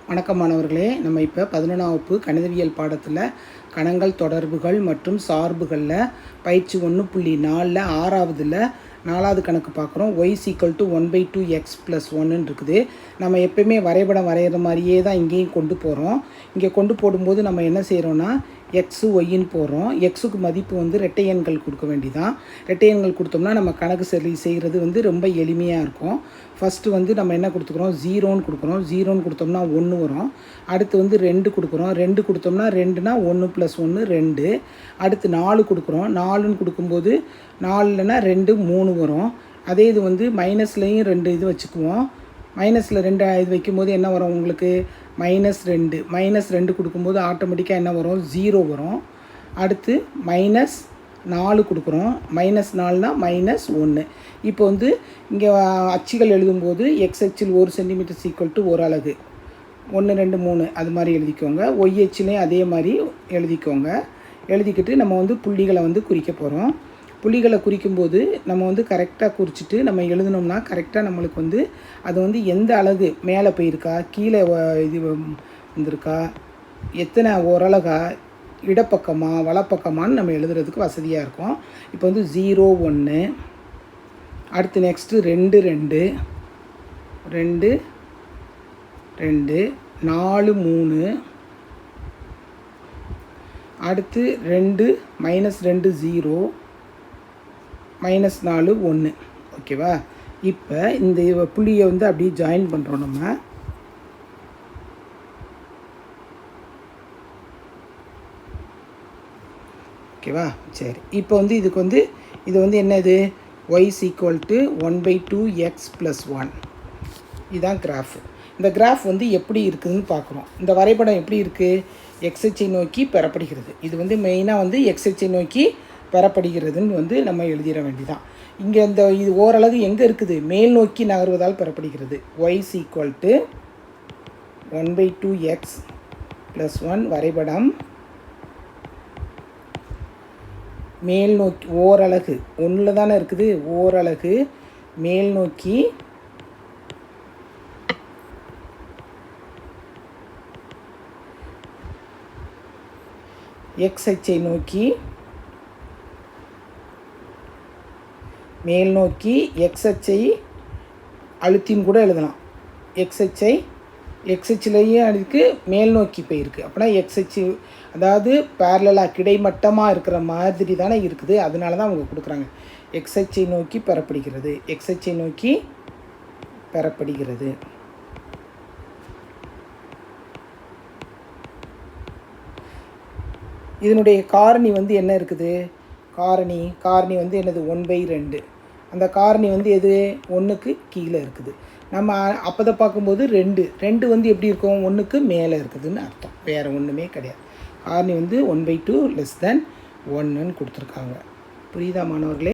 வணக்கம் மாணவர்களே, நம்ம இப்போ 11ஆம் வகுப்பு கணிதவியல் பாடத்தில் கணங்கள், தொடர்புகள் மற்றும் சார்புகளில் பயிற்சி 1.4ல் 6வதுல 4வது கணக்கு பார்க்குறோம். y = 1/2x + 1ன்னு இருக்குது. நம்ம எப்பயுமே வரைபடம் வரைகிற மாதிரியே தான் இங்கேயும் கொண்டு போகிறோம். இங்கே கொண்டு போடும்போது நம்ம என்ன செய்கிறோன்னா எக்ஸு ஒய்ன்னு போடுறோம். எக்ஸுக்கு மதிப்பு வந்து ரெட்டை எண்கள் கொடுக்க வேண்டிதான். ரெட்டை எண்கள் கொடுத்தோம்னா நம்ம கணக்கு செய்கிறது வந்து ரொம்ப எளிமையாக இருக்கும். ஃபஸ்ட்டு வந்து நம்ம என்ன கொடுத்துக்கிறோம், 0ன்னு கொடுக்குறோம். 0ன்னு கொடுத்தோம்னா 1 வரும். அடுத்து வந்து 2 கொடுக்குறோம். 2 கொடுத்தோம்னா 2னா 1 + 1 2. அடுத்து 4 கொடுக்குறோம். 4ன்னு கொடுக்கும்போது 4னா 2 3 வரும். அதே இது வந்து மைனஸ்லேயும் 2 இது வச்சுக்குவோம். மைனஸில் 2 இது வைக்கும்போது என்ன வரும் உங்களுக்கு, -2. -2 கொடுக்கும்போது ஆட்டோமேட்டிக்காக என்ன வரும், 0 வரும். அடுத்து -4 கொடுக்குறோம். -4னா -1. இப்போ வந்து இங்கே அச்சுகள் எழுதும்போது எக்ஸ் அச்சில் 1 சென்டிமீட்டர் = 1 அலகு, 1 2 3 அது மாதிரி எழுதிக்கோங்க. ஒய் அச்சிலையும் அதே மாதிரி எழுதிக்கோங்க. எழுதிக்கிட்டு நம்ம வந்து புள்ளிகளை வந்து குறிக்க போகிறோம். புள்ளிகளை குறிக்கும்போது நம்ம வந்து கரெக்டாக குறிச்சிட்டு நம்ம எழுதினோம்னா கரெக்டாக நம்மளுக்கு வந்து அது வந்து எந்த அலகு மேலே போயிருக்கா, கீழே இது வந்திருக்கா, எத்தனை ஓரலகா, இடப்பக்கமா வலப்பக்கமானு நம்ம எழுதுறதுக்கு வசதியாக இருக்கும். இப்போ வந்து 0 1, அடுத்து நெக்ஸ்ட்டு 2 2 2 2 4 3, அடுத்து 2 -2 0, -4 1. ஓகேவா? இப்போ இந்த புள்ளியை வந்து அப்படியே ஜாயின் பண்ணுறோம் நம்ம. ஓகேவா? சரி, இப்போ வந்து இதுக்கு வந்து இது வந்து என்னது, y = 1/2x + 1. இதுதான் கிராஃப். இந்த கிராஃப் வந்து எப்படி இருக்குதுன்னு பார்க்குறோம். இந்த வரைபடம் எப்படி இருக்குது, எக்ஸ் அச்சை நோக்கி பெறப்படுகிறது. இது வந்து மெயினாக வந்து எக்ஸ் அச்சை நோக்கி பெறப்படுகிறதுன்னு வந்து நம்ம எழுதிட வேண்டிதான். இங்கே இந்த இது ஓரளவு எங்கே இருக்குது, மேல் நோக்கி நகர்வதால் பெறப்படுகிறது. y = 1/2x + 1 வரைபடம் மேல் நோக்கி ஓரலகு 1ல் தானே இருக்குது, ஓரலகு மேல் நோக்கி எக்ஸ் அச்சை நோக்கி மேல் நோக்கி எக்ஸ் அச்சை அழுத்தின்னு கூட எழுதலாம். எக்ஸ் அச்சிலையும் அதுக்கு மேல் நோக்கி போயிருக்கு. அப்படின்னா எக்ஸ் அச்சு அதாவது பேரலாக கிடைமட்டமாக இருக்கிற மாதிரி தானே இருக்குது. அதனால தான் அவங்க கொடுக்குறாங்க. எக்ஸ் அச்சை நோக்கி பெறப்படுகிறது, எக்ஸ் அச்சை நோக்கி பெறப்படுகிறது. இதனுடைய காரணி வந்து என்ன இருக்குது, காரணி வந்து என்னது, 1/2. அந்த காரணி வந்து எது, 1க்கு கீழே இருக்குது. நம்ம அப்போதை பார்க்கும்போது 2 வந்து எப்படி இருக்கும், 1க்கு மேலே இருக்குதுன்னு அர்த்தம், வேறு ஒன்றுமே கிடையாது. காரணி வந்து 1/2 < 1ன்னு கொடுத்துருக்காங்க. புரியுதா மாணவர்களே?